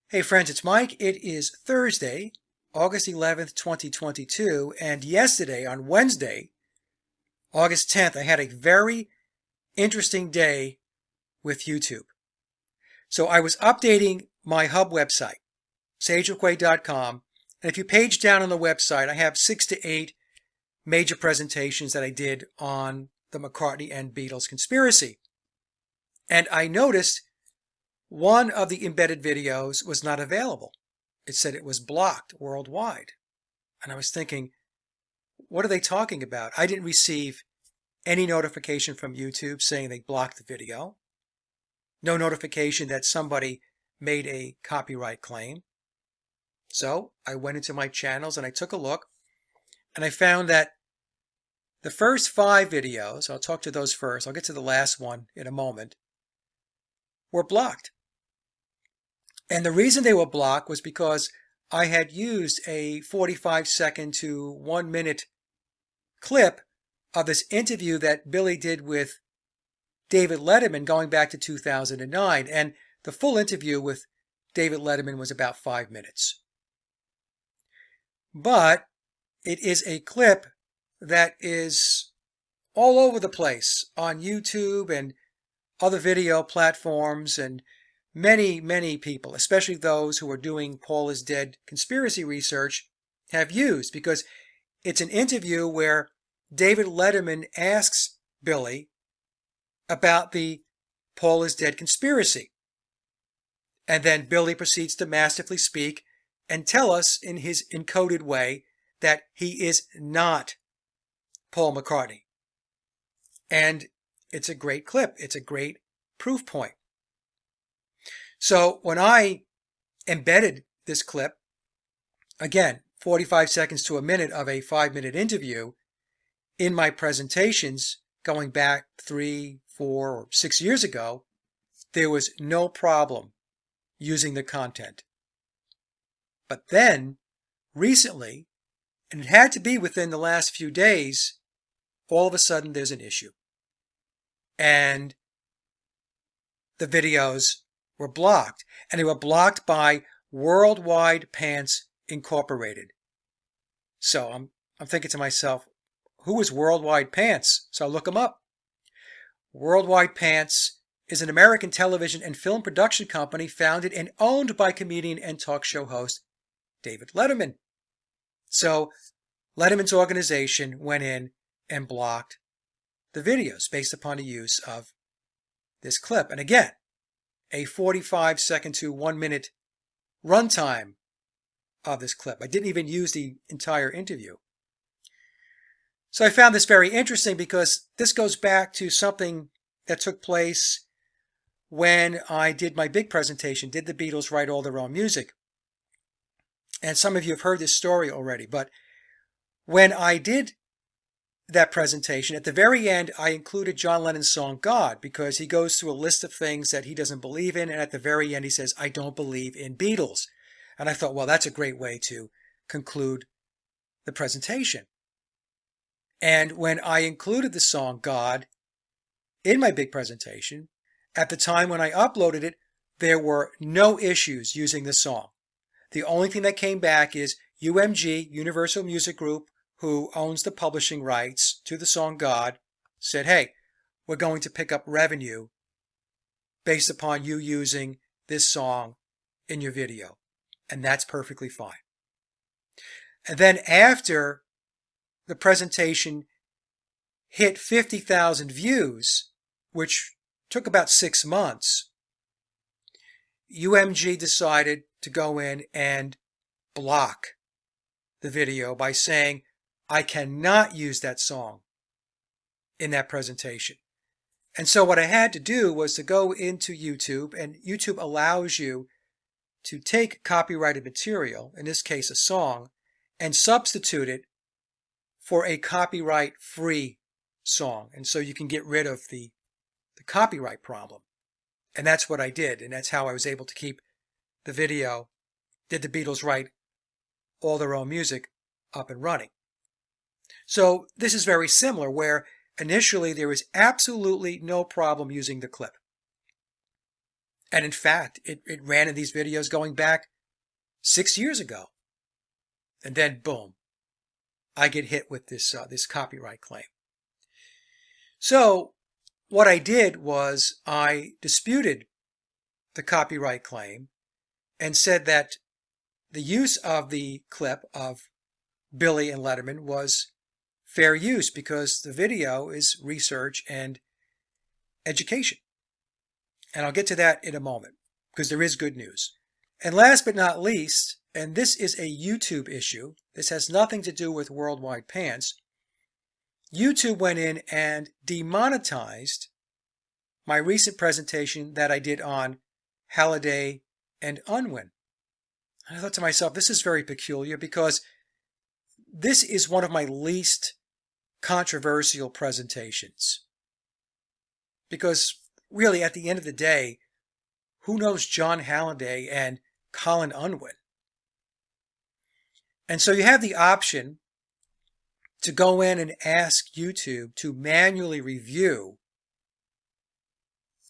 Hey friends, it's Mike. It is Thursday, August 11th, 2022, and yesterday on Wednesday, August 10th, I had a very interesting day with YouTube. So I was updating my hub website, sageofquay.com, and if you page down on the website, I have 6 to 8 major presentations that I did on the McCartney and Beatles conspiracy. And I noticed one of the embedded videos was not available. It said it was blocked worldwide. And I was thinking, what are they talking about? I didn't receive any notification from YouTube saying they blocked the video. No notification that somebody made a copyright claim. So I went into my channels and I took a look, and I found that the first 5 videos, I'll talk to those first, I'll get to the last one in a moment, were blocked. And the reason they were blocked was because I had used a 45-second to 1-minute clip of this interview that Billy did with David Letterman going back to 2009. And the full interview with David Letterman was about 5 minutes. But it is a clip that is all over the place on YouTube and other video platforms, and many people, especially those who are doing Paul is dead conspiracy research, have used, because it's an interview where David Letterman asks Billy about the Paul is dead conspiracy. And then Billy proceeds to masterfully speak and tell us in his encoded way that he is not Paul McCartney. And it's a great clip. It's a great proof point. So when I embedded this clip, again, 45 seconds to a minute of a 5-minute interview in my presentations going back 3, 4, or 6 years ago, there was no problem using the content. But then, recently, and it had to be within the last few days, all of a sudden there's an issue. And the videos were blocked. And they were blocked by Worldwide Pants Incorporated. So I'm thinking to myself, who is Worldwide Pants? So I look them up. Worldwide Pants is an American television and film production company founded and owned by comedian and talk show host David Letterman. So Letterman's organization went in and blocked the videos based upon the use of this clip. And again, a 45-second to 1-minute runtime of this clip. I didn't even use the entire interview. So I found this very interesting because this goes back to something that took place when I did my big presentation, Did the Beatles Write All Their Own Music? And some of you have heard this story already, but when I did that presentation, at the very end, I included John Lennon's song God, because he goes through a list of things that he doesn't believe in, and at the very end he says, I don't believe in Beatles. And I thought, well, that's a great way to conclude the presentation. And when I included the song God in my big presentation, at the time when I uploaded it, there were no issues using the song. The only thing that came back is UMG, Universal Music Group, who owns the publishing rights to the song God, said, hey, we're going to pick up revenue based upon you using this song in your video. And that's perfectly fine. And then after the presentation hit 50,000 views, which took about 6 months, UMG decided to go in and block the video by saying, I cannot use that song in that presentation. And so what I had to do was to go into YouTube, and YouTube allows you to take copyrighted material, in this case a song, and substitute it for a copyright-free song. And so you can get rid of the copyright problem. And that's what I did, and that's how I was able to keep the video, Did the Beatles Write All Their Own Music, up and running. So this is very similar, where initially there was absolutely no problem using the clip. And in fact, it ran in these videos going back 6 years ago. And then boom, I get hit with this copyright claim. So what I did was I disputed the copyright claim and said that the use of the clip of Billy and Letterman was fair use because the video is research and education. And I'll get to that in a moment because there is good news. And last but not least, and this is a YouTube issue, this has nothing to do with Worldwide Pants, YouTube went in and demonetized my recent presentation that I did on Halliday and Unwin. And I thought to myself, this is very peculiar because this is one of my least controversial presentations. Because really, at the end of the day, who knows John Halliday and Colin Unwin? And so you have the option to go in and ask YouTube to manually review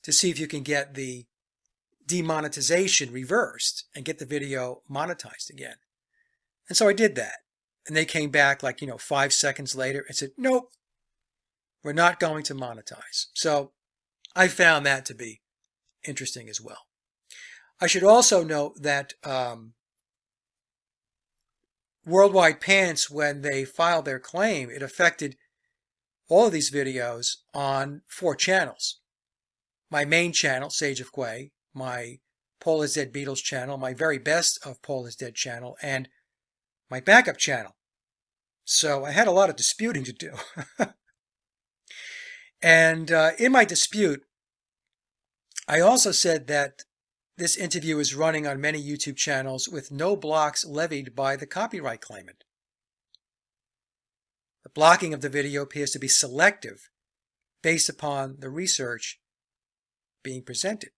to see if you can get the demonetization reversed and get the video monetized again. And so I did that. And they came back 5 seconds later and said, nope, we're not going to monetize. So I found that to be interesting as well. I should also note that Worldwide Pants, when they filed their claim, it affected all of these videos on 4 channels. My main channel, Sage of Quay, my Paul is Dead Beatles channel, my very best of Paul is Dead channel, and my backup channel. So I had a lot of disputing to do. And in my dispute, I also said that this interview is running on many YouTube channels with no blocks levied by the copyright claimant. The blocking of the video appears to be selective based upon the research being presented.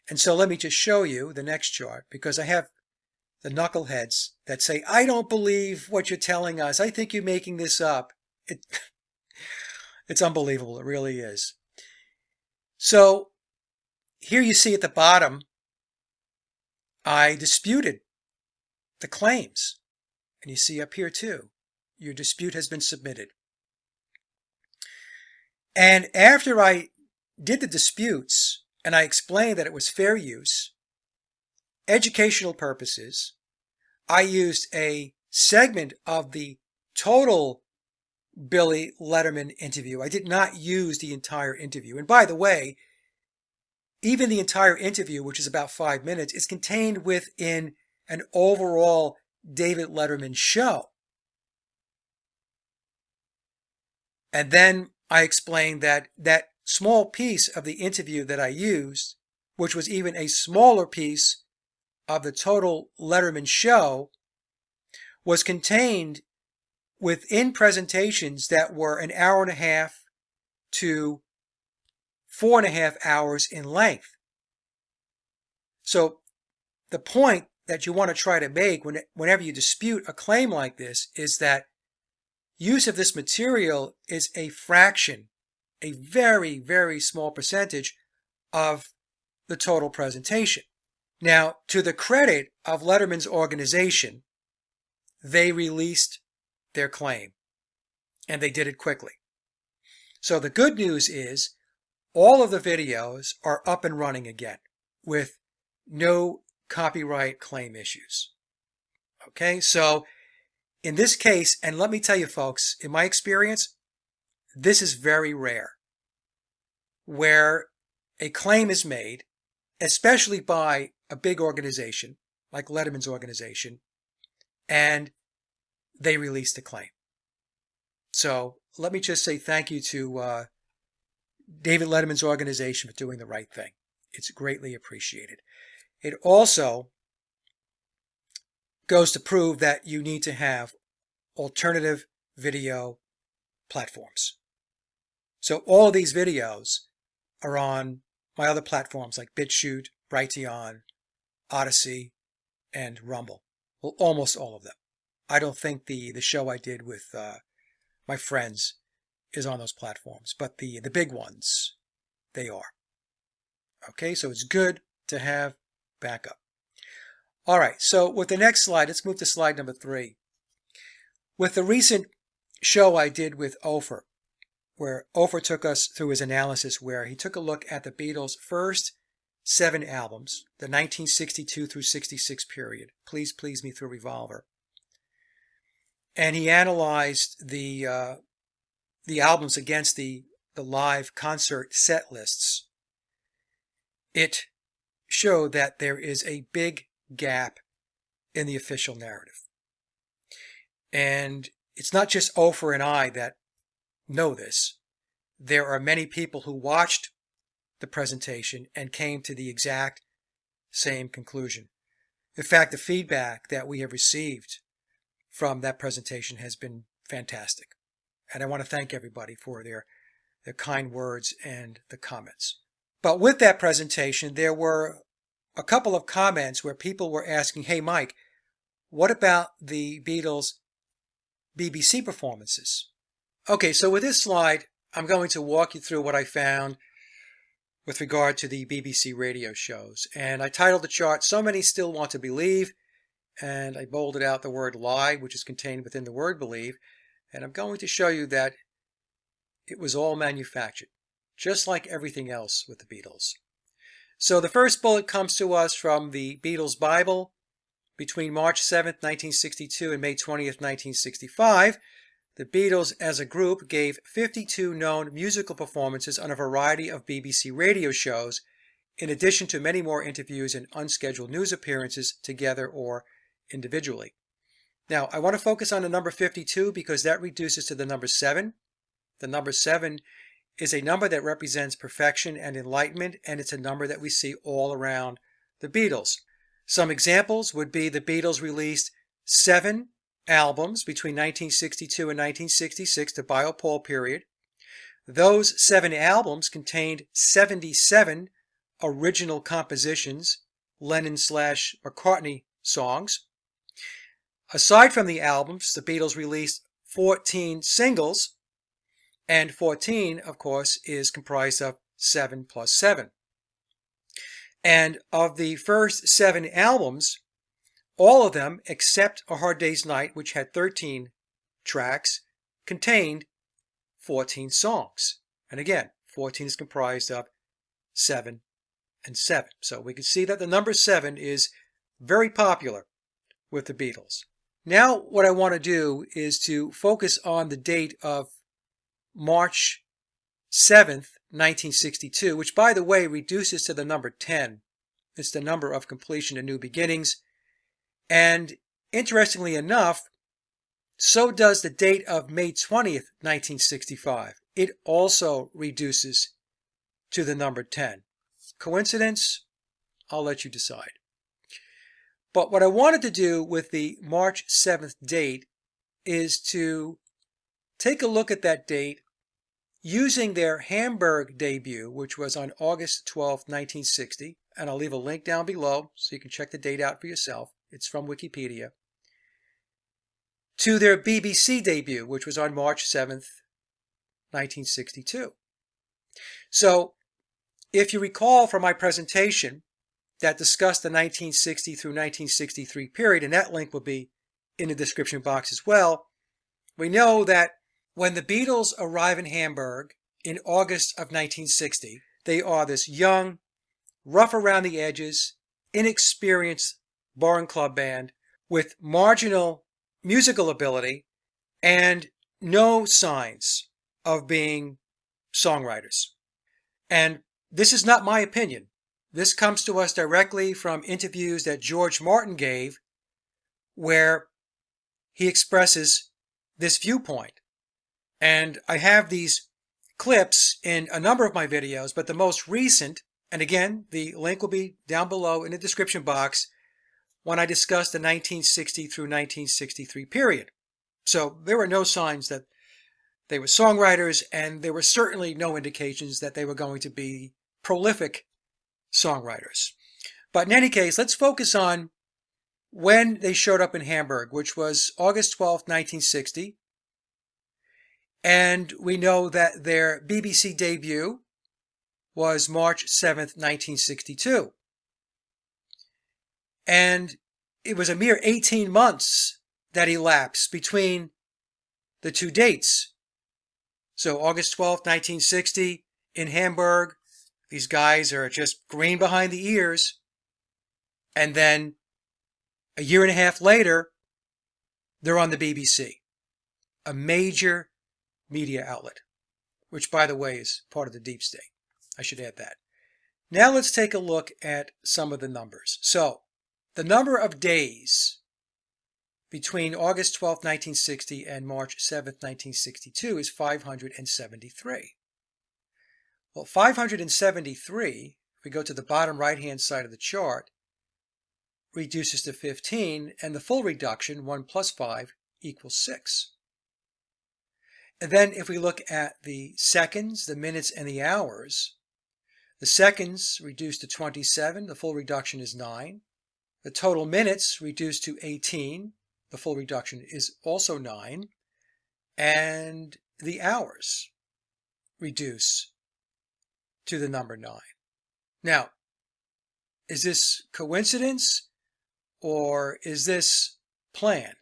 And so let me just show you the next chart because I have the knuckleheads that say, I don't believe what you're telling us. I think you're making this up. It's unbelievable. It really is. So here you see at the bottom, I disputed the claims. And you see up here too, your dispute has been submitted. And after I did the disputes and I explained that it was fair use, educational purposes, I used a segment of the total Billy Letterman interview. I did not use the entire interview. And by the way, even the entire interview, which is about 5 minutes, is contained within an overall David Letterman show. And then I explained that that small piece of the interview that I used, which was even a smaller piece of the total Letterman show, was contained within presentations that were an hour and a half to 4.5 hours in length. So the point that you want to try to make whenever you dispute a claim like this is that use of this material is a fraction, a very, very small percentage of the total presentation. Now, to the credit of Letterman's organization, they released their claim, and they did it quickly. So the good news is all of the videos are up and running again with no copyright claim issues. Okay, so in this case, and let me tell you folks, in my experience, this is very rare, where a claim is made, especially by a big organization like Letterman's organization, and they release the claim. So let me just say thank you to David Letterman's organization for doing the right thing. It's greatly appreciated. It also goes to prove that you need to have alternative video platforms. So all of these videos are on my other platforms like BitChute, Brighteon, Odyssey, and Rumble. Well, almost all of them. I don't think the show I did with my friends is on those platforms, but the big ones, they are. Okay, so it's good to have backup. All right, so with the next slide, let's move to slide number 3. With the recent show I did with Ofer, where Ofer took us through his analysis, where he took a look at the Beatles' first 7 albums, the 1962 through 66 period, Please Please Me Through Revolver. And he analyzed the albums against the live concert set lists. It showed that there is a big gap in the official narrative. And it's not just Ofer and I that know this. There are many people who watched the presentation and came to the exact same conclusion. In fact, the feedback that we have received from that presentation has been fantastic. And I want to thank everybody for their kind words and the comments. But with that presentation, there were a couple of comments where people were asking, hey, Mike, what about the Beatles' BBC performances? Okay, so with this slide, I'm going to walk you through what I found with regard to the BBC radio shows. And I titled the chart, So Many Still Want to Believe, and I bolded out the word lie, which is contained within the word believe. And I'm going to show you that it was all manufactured, just like everything else with the Beatles. So the first bullet comes to us from the Beatles Bible. Between March 7th, 1962 and May 20th, 1965, the Beatles as a group gave 52 known musical performances on a variety of BBC radio shows, in addition to many more interviews and unscheduled news appearances together or individually. Now, I want to focus on the number 52 because that reduces to the number 7. The number 7 is a number that represents perfection and enlightenment, and it's a number that we see all around the Beatles. Some examples would be the Beatles released 7 albums between 1962 and 1966, the Bio Paul period. Those 7 albums contained 77 original compositions, Lennon/McCartney songs. Aside from the albums, the Beatles released 14 singles, and 14, of course, is comprised of 7 plus 7. And of the first 7 albums, all of them, except A Hard Day's Night, which had 13 tracks, contained 14 songs. And again, 14 is comprised of 7 and 7. So we can see that the number 7 is very popular with the Beatles. Now what I want to do is to focus on the date of March 7th, 1962, which, by the way, reduces to the number 10. It's the number of completion and new beginnings. And interestingly enough, so does the date of May 20th, 1965. It also reduces to the number 10. Coincidence? I'll let you decide. But what I wanted to do with the March 7th date is to take a look at that date using their Hamburg debut, which was on August 12th, 1960, and I'll leave a link down below so you can check the date out for yourself. It's from Wikipedia. To their BBC debut, which was on March 7th, 1962. So, if you recall from my presentation that discussed the 1960 through 1963 period, and that link will be in the description box as well, we know that when the Beatles arrive in Hamburg in August of 1960, they are this young, rough around the edges, inexperienced bar and club band with marginal musical ability and no signs of being songwriters. And this is not my opinion. This comes to us directly from interviews that George Martin gave, where he expresses this viewpoint. And I have these clips in a number of my videos, but the most recent, and again, the link will be down below in the description box, when I discussed the 1960 through 1963 period. So there were no signs that they were songwriters, and there were certainly no indications that they were going to be prolific songwriters. But in any case, let's focus on when they showed up in Hamburg, which was August 12th, 1960. And we know that their BBC debut was March 7th, 1962. And it was a mere 18 months that elapsed between the two dates. So August 12th, 1960 in Hamburg, these guys are just green behind the ears. And then a year and a half later, they're on the BBC, a major media outlet, which, by the way, is part of the deep state. I should add that. Now let's take a look at some of the numbers. So the number of days between August 12, 1960 and March 7, 1962 is 573. Well, 573, if we go to the bottom right-hand side of the chart, reduces to 15, and the full reduction, 1 plus 5, equals 6. And then if we look at the seconds, the minutes, and the hours, the seconds reduced to 27, the full reduction is 9. The total minutes reduced to 18, the full reduction is also 9. And the hours reduce to the number 9. Now, is this coincidence or is this planned?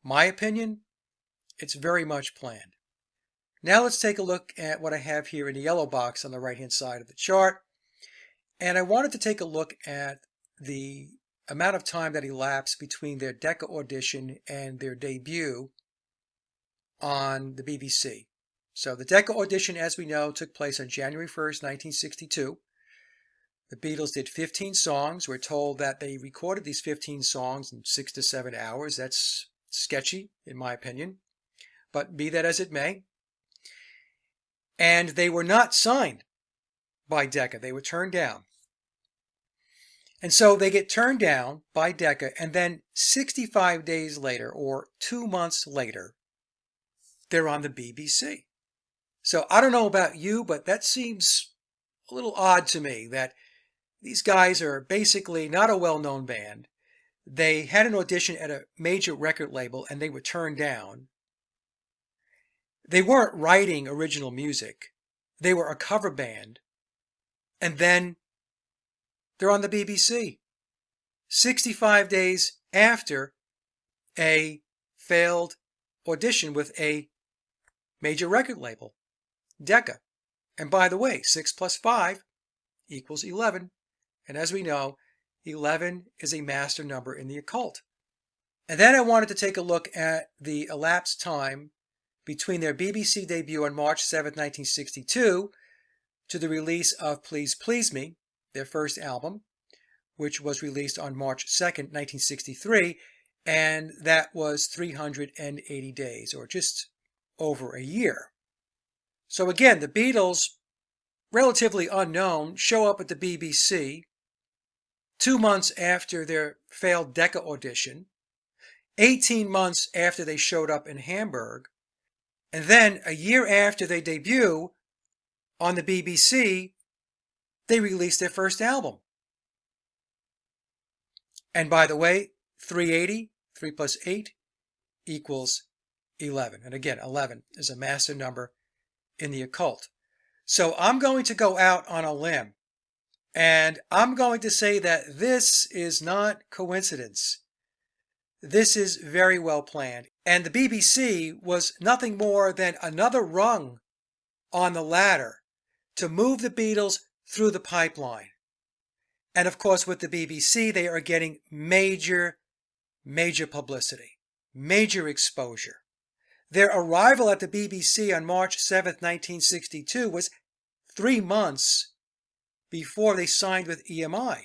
My opinion, it's very much planned. Now let's take a look at what I have here in the yellow box on the right-hand side of the chart. And I wanted to take a look at the amount of time that elapsed between their Decca audition and their debut on the BBC. So the Decca audition, as we know, took place on January 1st, 1962. The Beatles did 15 songs. We're told that they recorded these 15 songs in 6 to 7 hours. That's sketchy, in my opinion. But be that as it may. And they were not signed by Decca. They were turned down. And so they get turned down by Decca, and then 65 days later, or 2 months later, they're on the BBC. So I don't know about you, but that seems a little odd to me that these guys are basically not a well-known band. They had an audition at a major record label, and they were turned down. They weren't writing original music. They were a cover band. And then they're on the BBC 65 days after a failed audition with a major record label, Decca. And by the way, 6 plus 5 equals 11. And as we know, 11 is a master number in the occult. And then I wanted to take a look at the elapsed time between their BBC debut on March 7, 1962, to the release of Please Please Me, their first album, which was released on March 2nd, 1963, and that was 380 days, or just over a year. So again, the Beatles, relatively unknown, show up at the BBC 2 months after their failed Decca audition, 18 months after they showed up in Hamburg, and then a year after they debut on the BBC, they released their first album. And by the way, 380, 3 plus 8 equals 11. And again, 11 is a master number in the occult. So I'm going to go out on a limb, and I'm going to say that this is not coincidence. This is very well planned. And the BBC was nothing more than another rung on the ladder to move the Beatles through the pipeline. And of course, with the BBC, they are getting major publicity, major exposure. Their arrival at the BBC on March 7th, 1962 was 3 months before they signed with EMI.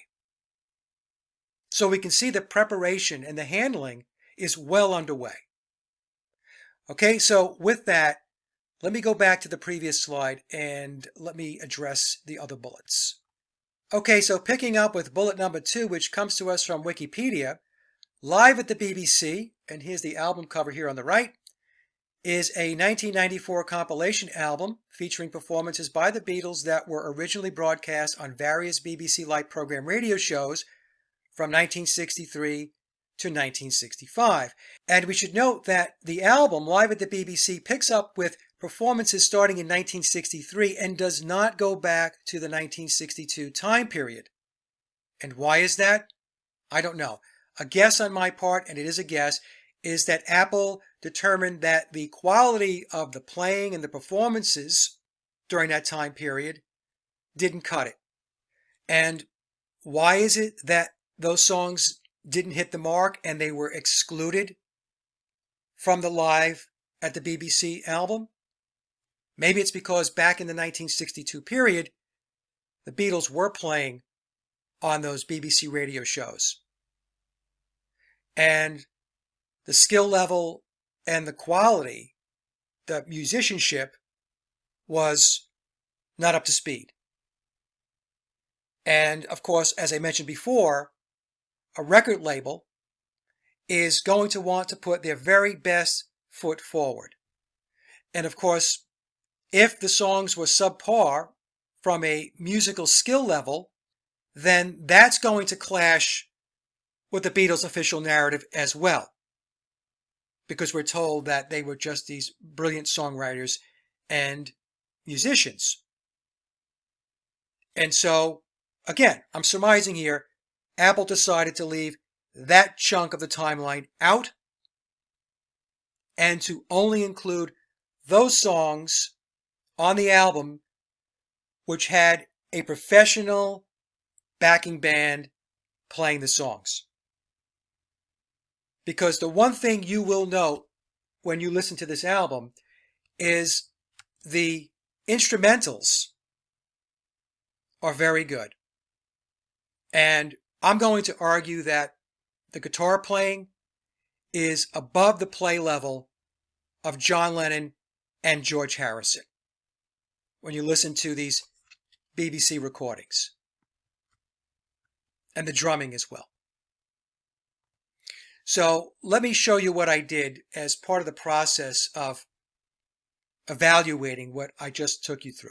So we can see the preparation and the handling is well underway. Okay, so with that, let me go back to the previous slide and let me address the other bullets. Okay, so picking up with bullet number 2, which comes to us from Wikipedia, live at the BBC, and here's the album cover here on the right, is a 1994 compilation album featuring performances by the Beatles that were originally broadcast on various BBC Light program radio shows from 1963 to 1965. And we should note that the album, Live at the BBC, picks up with performances starting in 1963 and does not go back to the 1962 time period. And why is that? I don't know. A guess on my part, and it is a guess, is that Apple determined that the quality of the playing and the performances during that time period didn't cut it. And why is it that those songs didn't hit the mark and they were excluded from the Live at the BBC album? Maybe it's because back in the 1962 period, the Beatles were playing on those BBC radio shows. And the skill level and the quality, the musicianship, was not up to speed. And of course, as I mentioned before, a record label is going to want to put their very best foot forward. And of course, if the songs were subpar from a musical skill level, then that's going to clash with the Beatles' official narrative as well, because we're told that they were just these brilliant songwriters and musicians. And so, again, I'm surmising here, Apple decided to leave that chunk of the timeline out and to only include those songs on the album which had a professional backing band playing the songs. Because the one thing you will note when you listen to this album is the instrumentals are very good. And I'm going to argue that the guitar playing is above the play level of John Lennon and George Harrison when you listen to these BBC recordings. And the drumming as well. So let me show you what I did as part of the process of evaluating what I just took you through.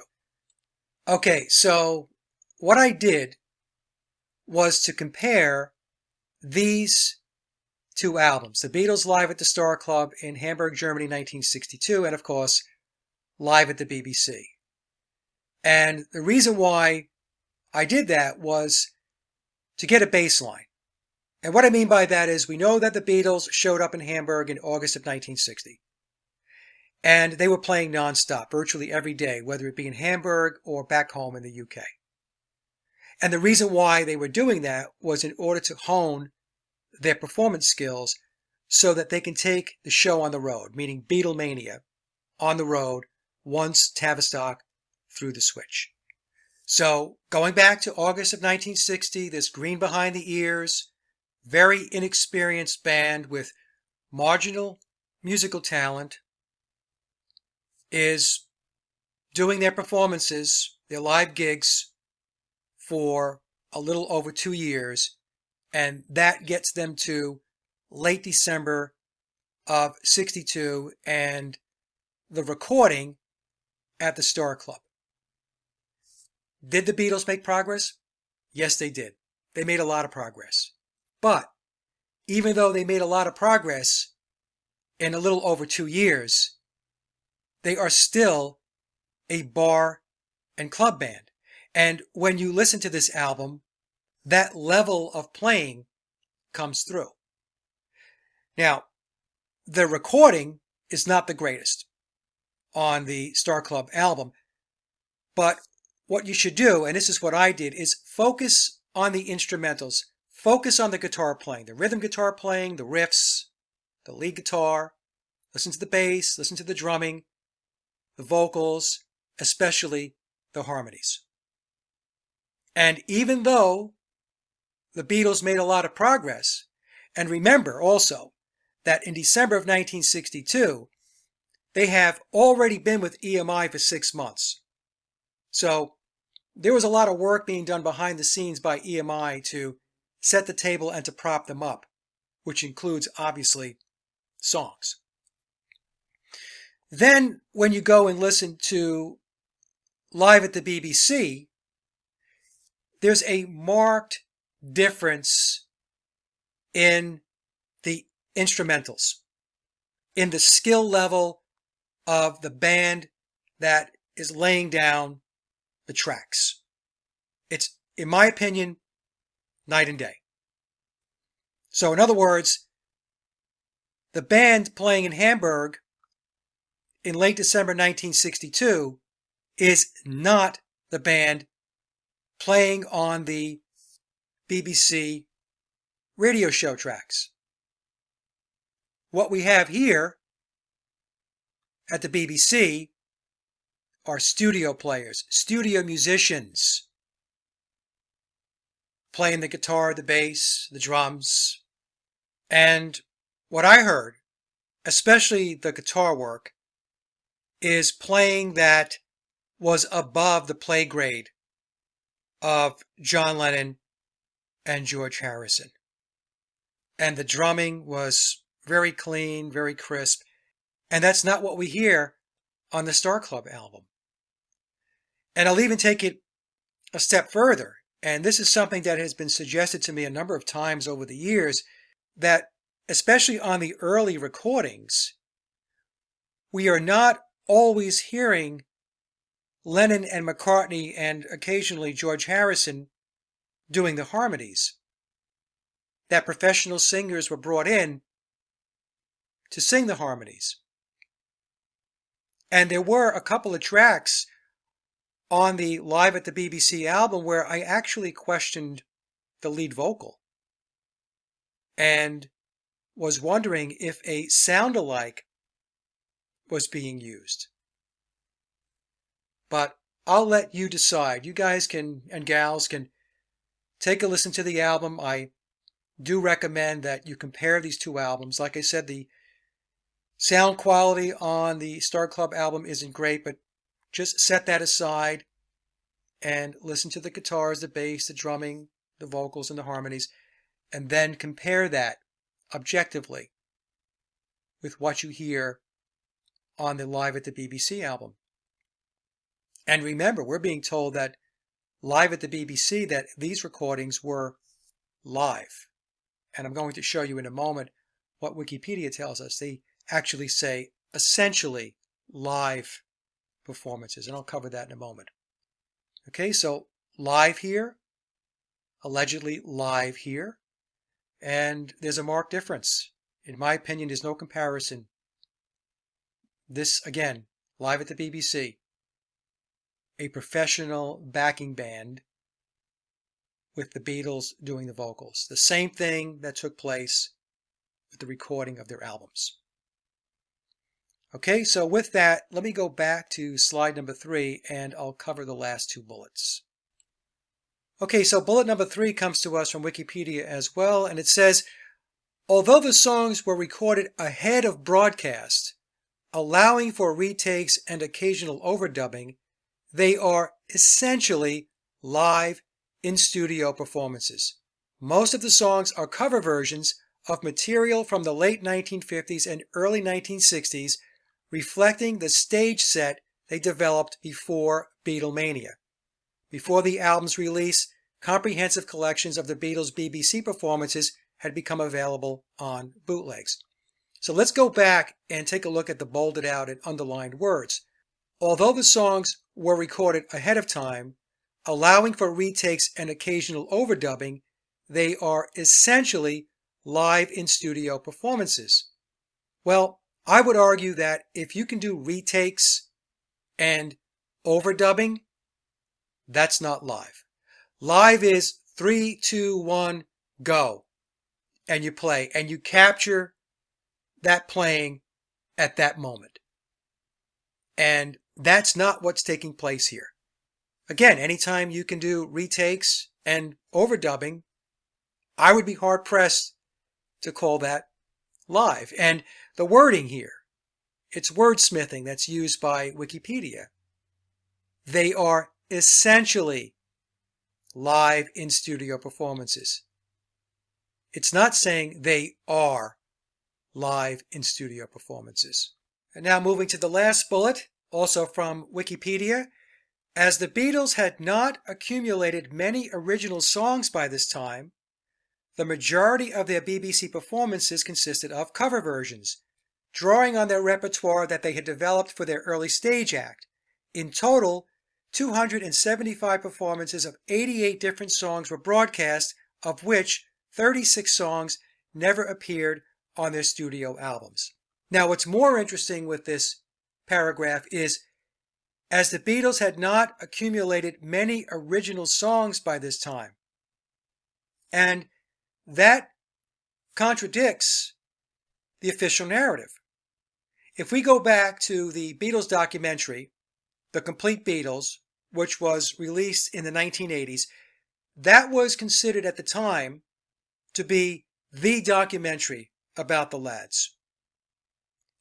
Okay, so what I did was to compare these two albums, the Beatles Live at the Star Club in Hamburg, Germany, 1962, and of course, Live at the BBC. And the reason why I did that was to get a baseline. And what I mean by that is we know that the Beatles showed up in Hamburg in August of 1960. And they were playing nonstop, virtually every day, whether it be in Hamburg or back home in the UK. And the reason why they were doing that was in order to hone their performance skills so that they can take the show on the road, meaning Beatlemania, on the road once Tavistock threw the switch. So going back to August of 1960, this green behind the ears, very inexperienced band with marginal musical talent is doing their performances, their live gigs, for a little over 2 years, and that gets them to late December of 62 and the recording at the Star Club. Did the Beatles make progress? Yes, they did. They made a lot of progress. But even though they made a lot of progress in a little over 2 years, they are still a bar and club band. And when you listen to this album, that level of playing comes through. Now, the recording is not the greatest on the Star Club album, but what you should do, and this is what I did, is focus on the instrumentals. Focus on the guitar playing, the rhythm guitar playing, the riffs, the lead guitar. Listen to the bass, listen to the drumming, the vocals, especially the harmonies. And even though the Beatles made a lot of progress, and remember also that in December of 1962, they have already been with EMI for 6 months. So there was a lot of work being done behind the scenes by EMI to set the table and to prop them up, which includes, obviously, songs. Then, when you go and listen to Live at the BBC, there's a marked difference in the instrumentals, in the skill level of the band that is laying down the tracks. It's, in my opinion, night and day. So in other words, the band playing in Hamburg in late December 1962 is not the band playing on the BBC radio show tracks. What we have here at the BBC are studio players, studio musicians, playing the guitar, the bass, the drums. And what I heard, especially the guitar work, is playing that was above the play grade of John Lennon and George Harrison. And the drumming was very clean, very crisp. And that's not what we hear on the Star Club album. And I'll even take it a step further. And this is something that has been suggested to me a number of times over the years, that especially on the early recordings, we are not always hearing Lennon and McCartney and occasionally George Harrison doing the harmonies. That professional singers were brought in to sing the harmonies. And there were a couple of tracks on the Live at the BBC album where I actually questioned the lead vocal and was wondering if a sound-alike was being used. But I'll let you decide. You guys can, and gals, can take a listen to the album. I do recommend that you compare these two albums. Like I said, the sound quality on the Star Club album isn't great, but just set that aside and listen to the guitars, the bass, the drumming, the vocals, and the harmonies, and then compare that objectively with what you hear on the Live at the BBC album. And remember, we're being told that Live at the BBC, that these recordings were live. And I'm going to show you in a moment what Wikipedia tells us. They actually say essentially live performances, and I'll cover that in a moment. Okay, so live here, allegedly live here, and there's a marked difference. In my opinion, there's no comparison. This, again, Live at the BBC, a professional backing band with the Beatles doing the vocals. The same thing that took place with the recording of their albums. Okay, so with that, let me go back to slide number 3 and I'll cover the last two bullets. Okay, so bullet number 3 comes to us from Wikipedia as well, and it says, although the songs were recorded ahead of broadcast, allowing for retakes and occasional overdubbing, they are essentially live in-studio performances. Most of the songs are cover versions of material from the late 1950s and early 1960s, reflecting the stage set they developed before Beatlemania. Before the album's release, comprehensive collections of the Beatles' BBC performances had become available on bootlegs. So let's go back and take a look at the bolded out and underlined words. Although the songs were recorded ahead of time, allowing for retakes and occasional overdubbing, they are essentially live in-studio performances. Well, I would argue that if you can do retakes and overdubbing, that's not live. Live is 3, 2, 1, go. And you play, and you capture that playing at that moment. And that's not what's taking place here. Again, anytime you can do retakes and overdubbing, I would be hard-pressed to call that live. And the wording here, it's wordsmithing that's used by Wikipedia. They are essentially live in-studio performances. It's not saying they are live in-studio performances. And now moving to the last bullet, also from Wikipedia. As the Beatles had not accumulated many original songs by this time, the majority of their BBC performances consisted of cover versions. drawing on their repertoire that they had developed for their early stage act. In total, 275 performances of 88 different songs were broadcast, of which 36 songs never appeared on their studio albums. Now, what's more interesting with this paragraph is, as the Beatles had not accumulated many original songs by this time, and that contradicts the official narrative. If we go back to the Beatles documentary, The Complete Beatles, which was released in the 1980s, that was considered at the time to be the documentary about the lads.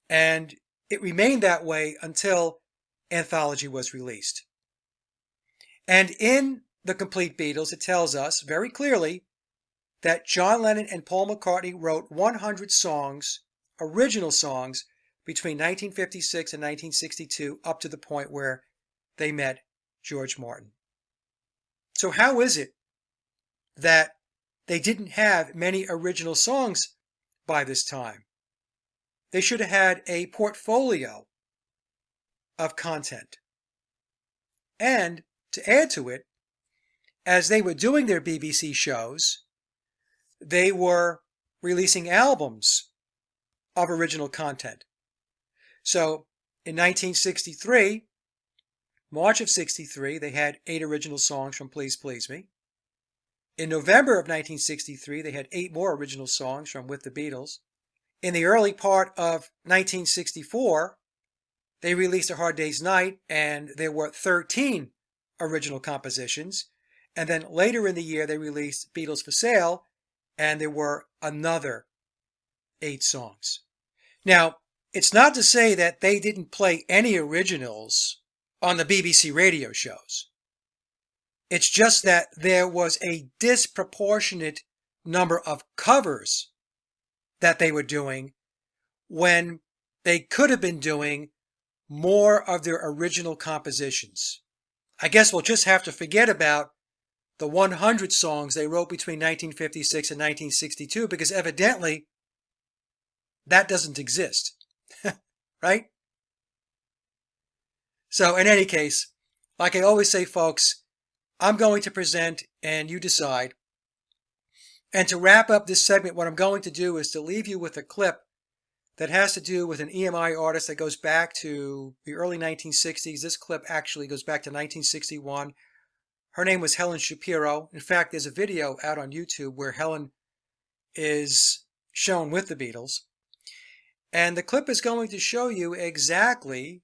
And it remained that way until Anthology was released. And in The Complete Beatles, it tells us very clearly that John Lennon and Paul McCartney wrote 100 songs, original songs, between 1956 and 1962, up to the point where they met George Martin. So how is it that they didn't have many original songs by this time? They should have had a portfolio of content. And to add to it, as they were doing their BBC shows, they were releasing albums of original content. So in 1963, March of 63, they had 8 original songs from Please Please Me. In November of 1963, they had 8 more original songs from With the Beatles. In the early part of 1964, they released A Hard Day's Night, and there were 13 original compositions. And then later in the year, they released Beatles for Sale, and there were another 8 songs. Now, it's not to say that they didn't play any originals on the BBC radio shows. It's just that there was a disproportionate number of covers that they were doing when they could have been doing more of their original compositions. I guess we'll just have to forget about the 100 songs they wrote between 1956 and 1962, because evidently that doesn't exist. Right? So in any case, like I always say, folks, I'm going to present and you decide. And to wrap up this segment, what I'm going to do is to leave you with a clip that has to do with an EMI artist that goes back to the early 1960s. This clip actually goes back to 1961. Her name was Helen Shapiro. In fact, there's a video out on YouTube where Helen is shown with the Beatles. And the clip is going to show you exactly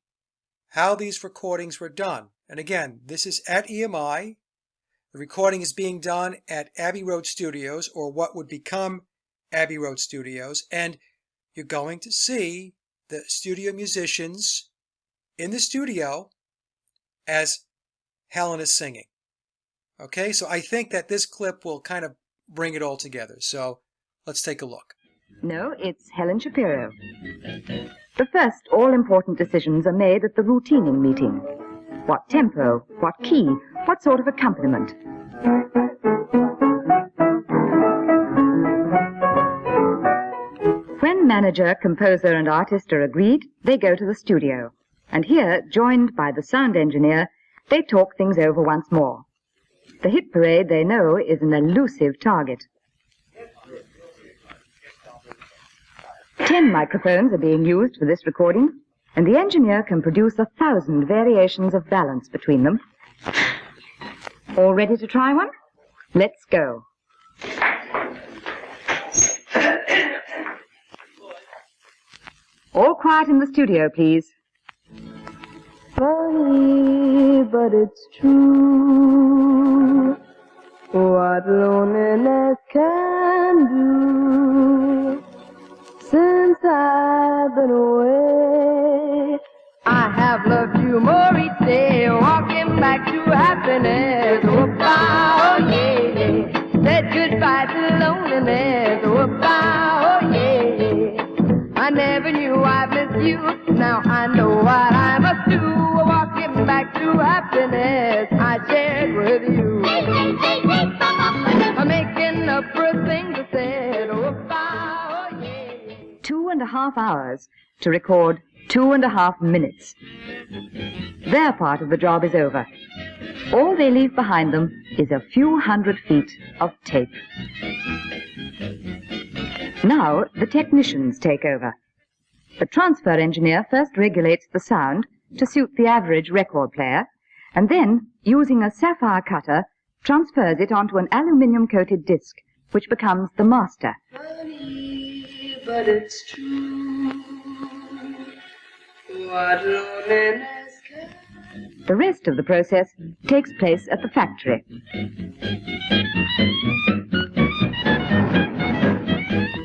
how these recordings were done. And again, this is at EMI. The recording is being done at Abbey Road Studios, or what would become Abbey Road Studios. And you're going to see the studio musicians in the studio as Helen is singing. Okay, so I think that this clip will kind of bring it all together. So let's take a look. No, it's Helen Shapiro. The first all-important decisions are made at the routining meeting. What tempo? What key? What sort of accompaniment? When manager, composer and artist are agreed, they go to the studio. And here, joined by the sound engineer, they talk things over once more. The hit parade, they know, is an elusive target. 10 microphones are being used for this recording, and the engineer can produce 1,000 variations of balance between them. All ready to try one? Let's go. All quiet in the studio, please. Funny, but it's true what loneliness can do. Since I've been away, I have loved you more each day, walking back to happiness. Oh, yeah. Said goodbye to loneliness. Oh, yeah. I never knew I missed you. Now I know what I must do. Walking back to happiness I shared with you. I'm making up for things I said. Oh, yeah. 2.5 hours to record 2.5 minutes. Their part of the job is over. All they leave behind them is a few hundred feet of tape. Now the technicians take over. The transfer engineer first regulates the sound to suit the average record player, and then, using a sapphire cutter, transfers it onto an aluminium-coated disc, which becomes the master. Funny, but it's true. What loneliness can... The rest of the process takes place at the factory.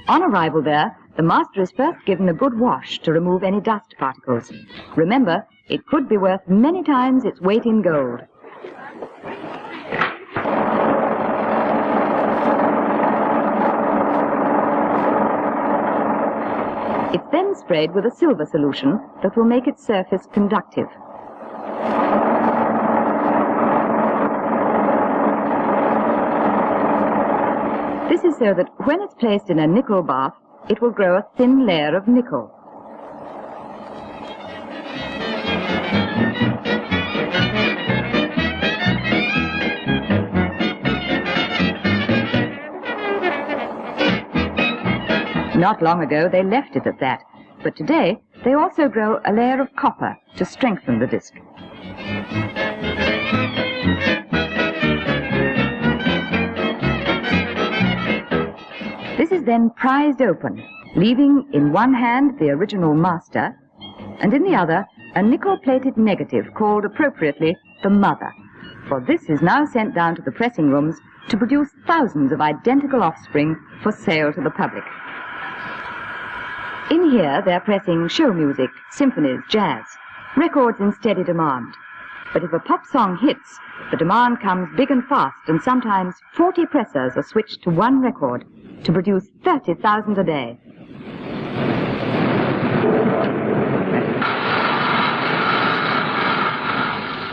On arrival there, the master is first given a good wash to remove any dust particles. Remember, it could be worth many times its weight in gold. It's then sprayed with a silver solution that will make its surface conductive. This is so that when it's placed in a nickel bath, it will grow a thin layer of nickel. Not long ago they left it at that, but today they also grow a layer of copper to strengthen the disc. This is then prized open, leaving in one hand the original master, and in the other a nickel-plated negative called appropriately the mother, for this is now sent down to the pressing rooms to produce thousands of identical offspring for sale to the public. In here they're pressing show music, symphonies, jazz, records in steady demand. But if a pop song hits, the demand comes big and fast, and sometimes 40 pressers are switched to one record to produce 30,000 a day.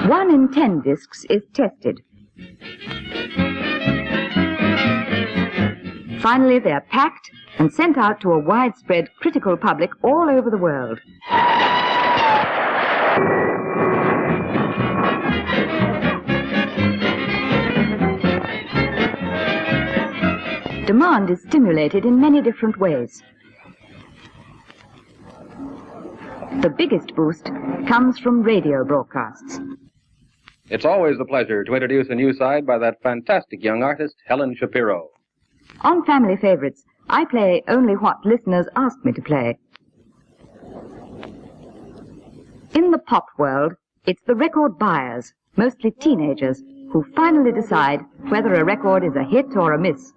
One in 10 discs is tested. Finally, they're packed and sent out to a widespread critical public all over the world. Demand is stimulated in many different ways. The biggest boost comes from radio broadcasts. It's always a pleasure to introduce a new side by that fantastic young artist, Helen Shapiro. On Family Favorites, I play only what listeners ask me to play. In the pop world, it's the record buyers, mostly teenagers, who finally decide whether a record is a hit or a miss,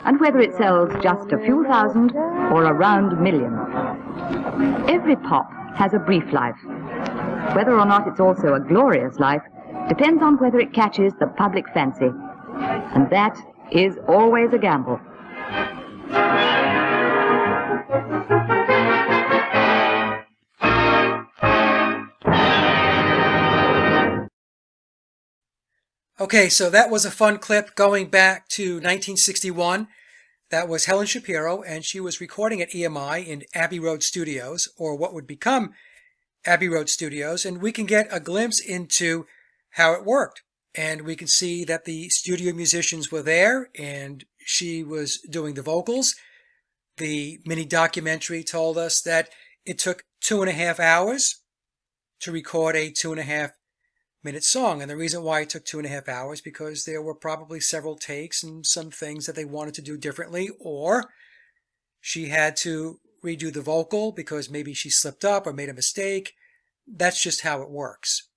and whether it sells just a few thousand or a round million. Every pop has a brief life. Whether or not it's also a glorious life depends on whether it catches the public fancy. And that is always a gamble. Okay, so that was a fun clip going back to 1961. That was Helen Shapiro, and she was recording at EMI in Abbey Road Studios, or what would become Abbey Road Studios, and we can get a glimpse into how it worked. And we can see that the studio musicians were there, and she was doing the vocals. The mini documentary told us that it took 2.5 hours to record a 2.5-minute song. And the reason why it took 2.5 hours, because there were probably several takes and some things that they wanted to do differently, or she had to redo the vocal because maybe she slipped up or made a mistake. That's just how it works.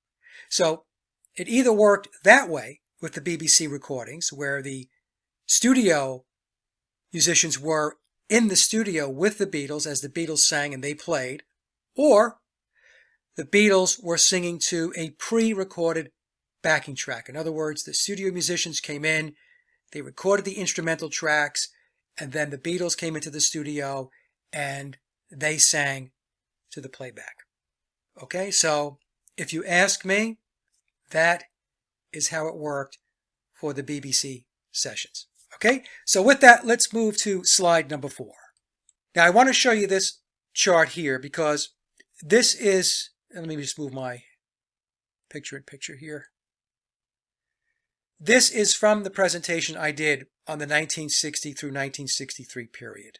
So it either worked that way with the BBC recordings, where the studio musicians were in the studio with the Beatles as the Beatles sang and they played, or the Beatles were singing to a pre-recorded backing track. In other words, the studio musicians came in, they recorded the instrumental tracks, and then the Beatles came into the studio and they sang to the playback. Okay, so if you ask me, that is how it worked for the BBC sessions. Okay, so with that, let's move to slide number 4. Now, I want to show you this chart here because this is, let me just move my picture here. This is from the presentation I did on the 1960 through 1963 period.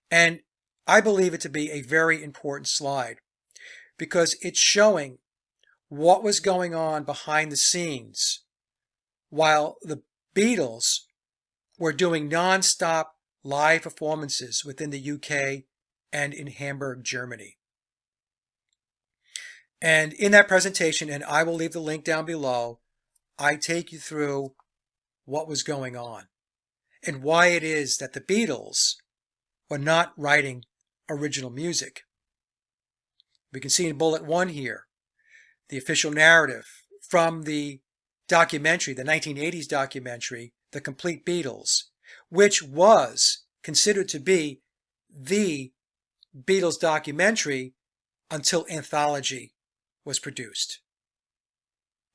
And I believe it to be a very important slide because it's showing what was going on behind the scenes while the Beatles were doing non-stop live performances within the UK and in Hamburg, Germany. And in that presentation, and I will leave the link down below, I take you through what was going on and why it is that the Beatles were not writing original music. We can see in bullet 1 here the official narrative from the documentary, the 1980s documentary, The Complete Beatles, which was considered to be the Beatles documentary until Anthology was produced.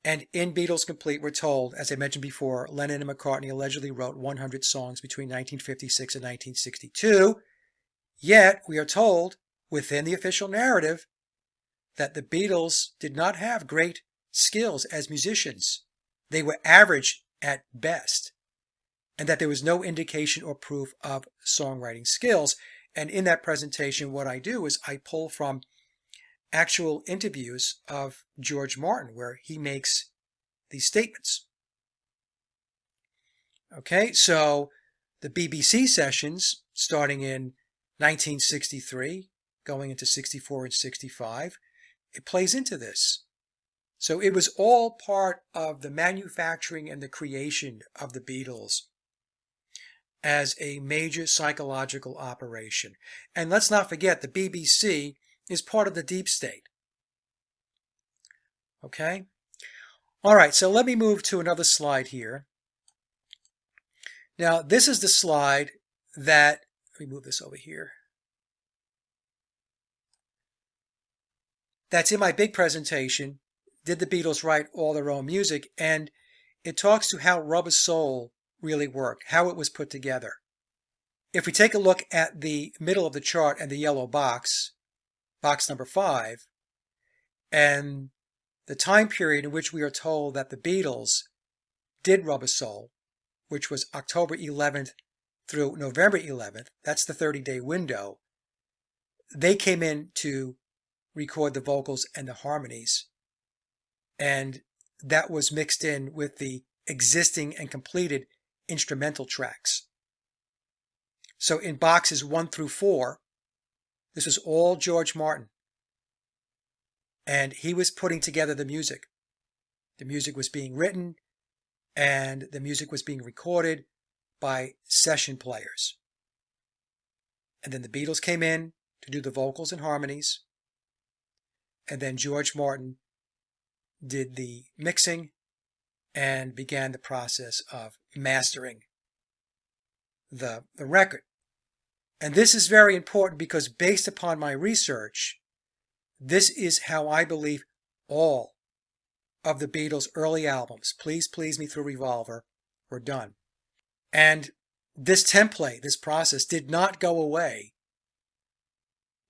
And in Beatles Complete, we're told, as I mentioned before, Lennon and McCartney allegedly wrote 100 songs between 1956 and 1962. Yet, we are told, within the official narrative, that the Beatles did not have great skills as musicians. They were average at best, and that there was no indication or proof of songwriting skills. And in that presentation, what I do is I pull from actual interviews of George Martin where he makes these statements. Okay, so the BBC sessions starting in 1963, going into 64 and 65, it plays into this. So it was all part of the manufacturing and the creation of the Beatles as a major psychological operation. And let's not forget, the BBC is part of the deep state. Okay? All right, so let me move to another slide here. Now, this is the slide that, let me move this over here. That's in my big presentation, Did the Beatles Write All Their Own Music? And it talks to how Rubber Soul really worked, how it was put together. If we take a look at the middle of the chart and the yellow box, box number 5, and the time period in which we are told that the Beatles did Rubber Soul, which was October 11th through November 11th, that's the 30-day window, they came in to record the vocals and the harmonies, and that was mixed in with the existing and completed instrumental tracks. So in boxes 1 through 4, this was all George Martin, and he was putting together the music. The music was being written, and the music was being recorded by session players. And then the Beatles came in to do the vocals and harmonies, and then George Martin did the mixing and began the process of mastering the record. And this is very important because based upon my research, this is how I believe all of the Beatles' early albums, Please Please Me Through Revolver, were done. And this template, this process, did not go away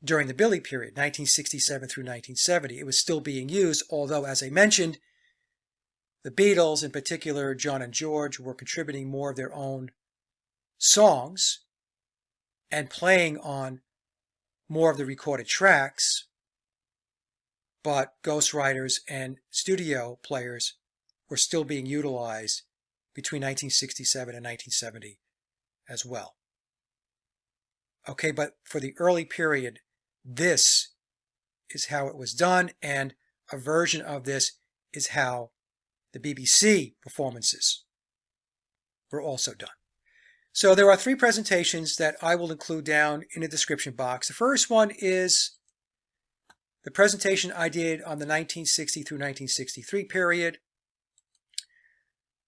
during the Billy period, 1967 through 1970. It was still being used, although, as I mentioned, the Beatles, in particular John and George, were contributing more of their own songs and playing on more of the recorded tracks, but ghostwriters and studio players were still being utilized between 1967 and 1970 as well. Okay, but for the early period, this is how it was done, and a version of this is how the BBC performances were also done. So there are 3 presentations that I will include down in the description box. The first one is the presentation I did on the 1960 through 1963 period.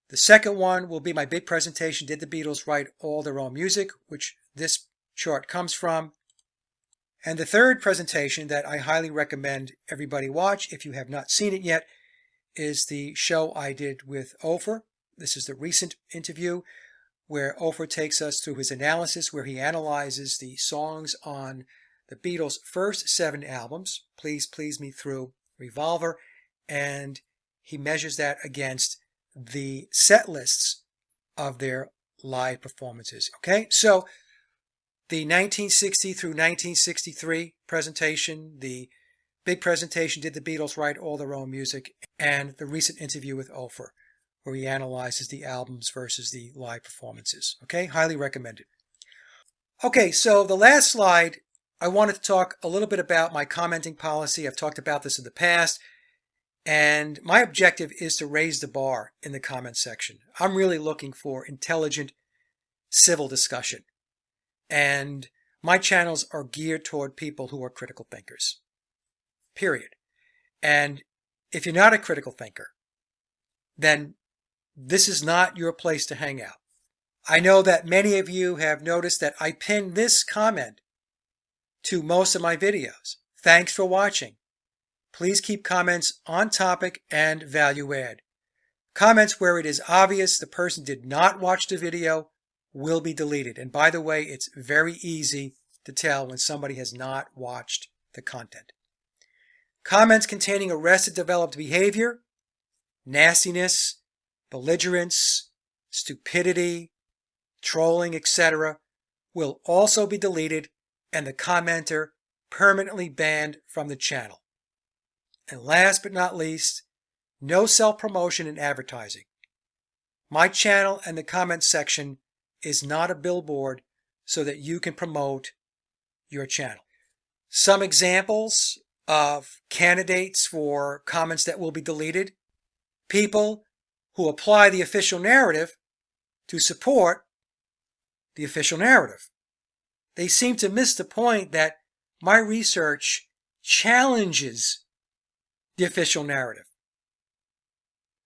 The second one will be my big presentation, Did the Beatles Write All Their Own Music?, which this chart comes from. And the third presentation that I highly recommend everybody watch, if you have not seen it yet, is the show I did with Ofer. This is the recent interview where Ofer takes us through his analysis, where he analyzes the songs on the Beatles' first 7 albums, Please Please Me Through Revolver, and he measures that against the set lists of their live performances. Okay, so the 1960 through 1963 presentation, the big presentation, Did the Beatles Write All Their Own Music, and the recent interview with Oprah, where he analyzes the albums versus the live performances. Okay, highly recommended. Okay, so the last slide, I wanted to talk a little bit about my commenting policy. I've talked about this in the past, and my objective is to raise the bar in the comment section. I'm really looking for intelligent, civil discussion, and my channels are geared toward people who are critical thinkers, period. And if you're not a critical thinker, then this is not your place to hang out. I know that many of you have noticed that I pinned this comment to most of my videos. Thanks for watching. Please keep comments on topic and value add. Comments where it is obvious the person did not watch the video will be deleted. And by the way, it's very easy to tell when somebody has not watched the content. Comments containing arrested developed behavior, nastiness, belligerence, stupidity, trolling, etc. will also be deleted and the commenter permanently banned from the channel. And last but not least, no self-promotion and advertising. My channel and the comment section is not a billboard so that you can promote your channel. Some examples of candidates for comments that will be deleted: people who apply the official narrative to support the official narrative. They seem to miss the point that my research challenges the official narrative.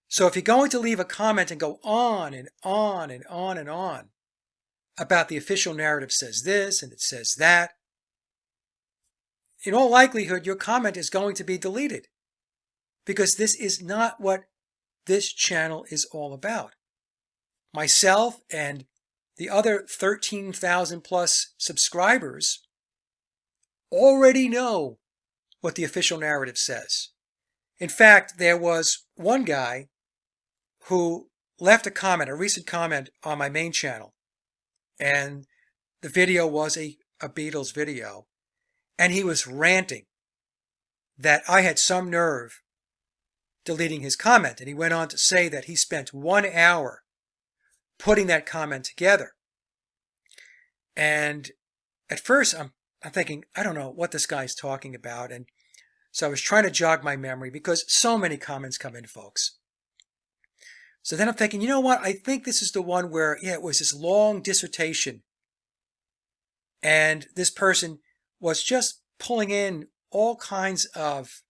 So if you're going to leave a comment and go on and on and on and on about the official narrative says this and it says that, in all likelihood, your comment is going to be deleted, because this is not what this channel is all about. Myself and the other 13,000 plus subscribers already know what the official narrative says. In fact, there was one guy who left a comment, a recent comment on my main channel, and the video was a Beatles video, and he was ranting that I had some nerve deleting his comment, and he went on to say that he spent 1 hour putting that comment together. And at first I'm thinking, I don't know what this guy's talking about, and so I was trying to jog my memory because so many comments come in, folks. So then I'm thinking, you know what? I think this is the one where, it was this long dissertation. And this person was just pulling in all kinds of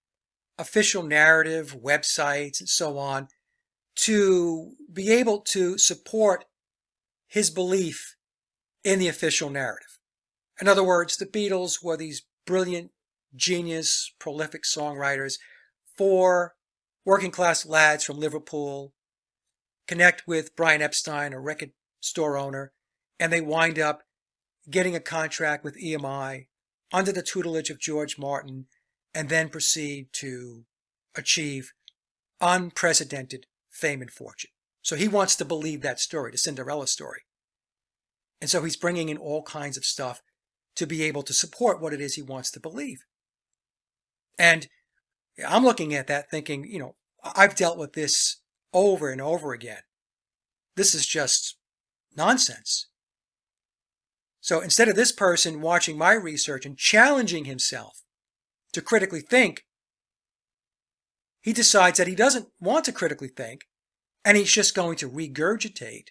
official narrative, websites, and so on to be able to support his belief in the official narrative. In other words, the Beatles were these brilliant, genius, prolific songwriters for working class lads from Liverpool, connect with Brian Epstein, a record store owner, and they wind up getting a contract with EMI under the tutelage of George Martin, and then proceed to achieve unprecedented fame and fortune. So he wants to believe that story, the Cinderella story. And so he's bringing in all kinds of stuff to be able to support what it is he wants to believe. And I'm looking at that thinking, I've dealt with this over and over again. This is just nonsense. So instead of this person watching my research and challenging himself to critically think, he decides that he doesn't want to critically think, and he's just going to regurgitate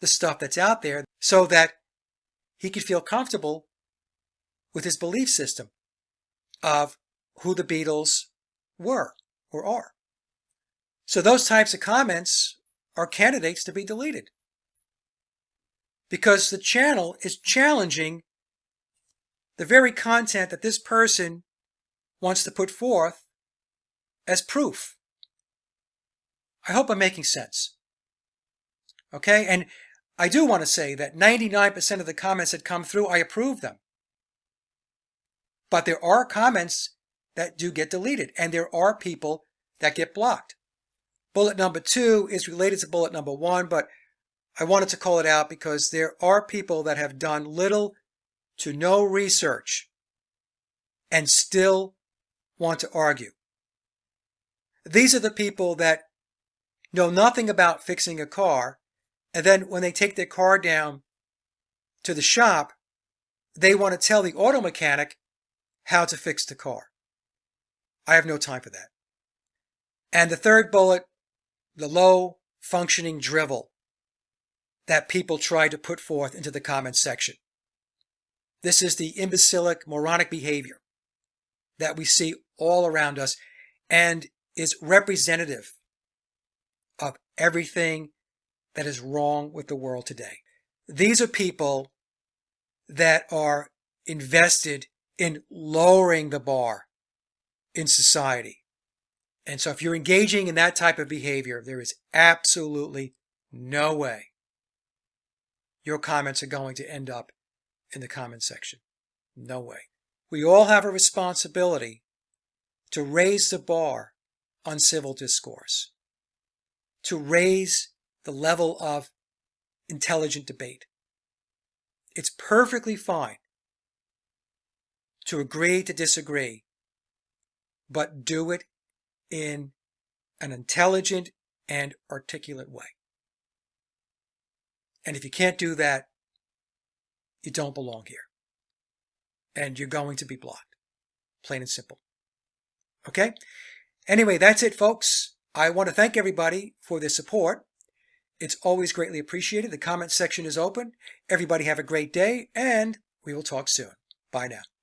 the stuff that's out there so that he can feel comfortable with his belief system of who the Beatles were or are. So those types of comments are candidates to be deleted, because the channel is challenging the very content that this person wants to put forth as proof. I hope I'm making sense. Okay? And I do want to say that 99% of the comments that come through, I approve them. But there are comments that do get deleted, and there are people that get blocked. Bullet number 2 is related to bullet number 1, but I wanted to call it out because there are people that have done little to no research and still want to argue. These are the people that know nothing about fixing a car, and then when they take their car down to the shop, they want to tell the auto mechanic how to fix the car. I have no time for that. And the third bullet, the low functioning drivel that people try to put forth into the comments section. This is the imbecilic, moronic behavior that we see all around us and is representative of everything that is wrong with the world today. These are people that are invested in lowering the bar in society. And so if you're engaging in that type of behavior, there is absolutely no way your comments are going to end up in the comment section. No way. We all have a responsibility to raise the bar on civil discourse, to raise the level of intelligent debate. It's perfectly fine to agree to disagree, but do it in an intelligent and articulate way. And if you can't do that, you don't belong here. And you're going to be blocked. Plain and simple. Okay? Anyway, that's it, folks. I want to thank everybody for their support. It's always greatly appreciated. The comment section is open. Everybody have a great day, and we will talk soon. Bye now.